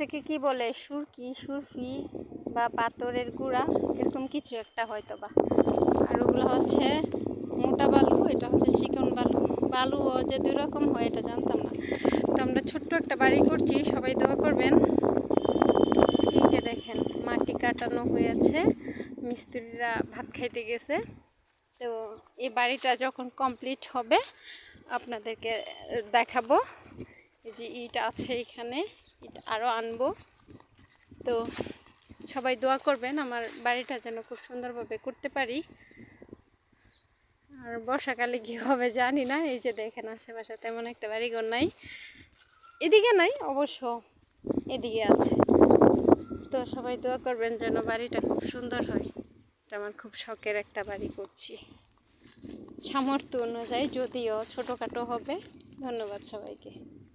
থেকে কি বলে সুরকি সুরফি বা পাথরের গুঁড়া এরকম কিছু একটা হয়তো বা। আর ওগুলো হচ্ছে মোটা বালু, এটা হচ্ছে চিকন বালু। বালুও যে দুই রকম হয় এটা জানতাম না। তো আমরা ছোট্ট একটা বাড়ি করছি, সবাই দোয়া করবেন। এই যে দেখেন মাটি কাটানো হয়েছে, মিস্ত্রিরা ভাত খাইতে গেছে। তো এই বাড়িটা যখন কমপ্লিট হবে আপনাদেরকে দেখাবো। এই যে ইট আছে এখানে, ইট আরও আনবো। তো সবাই দোয়া করবেন আমার বাড়িটা যেন খুব সুন্দরভাবে করতে পারি। আর বর্ষাকালে কী হবে জানি না। এই যে দেখেন আশেপাশে তেমন একটা বাড়িঘর নাই, এদিকে নাই অবশ্য, এদিকে আছে। তো সবাই দোয়া করবেন যেন বাড়িটা খুব সুন্দর হয়। এটা আমার খুব শখের একটা বাড়ি করছি, সামর্থ্য অনুযায়ী, যদিও ছোটোখাটো হবে। ধন্যবাদ সবাইকে।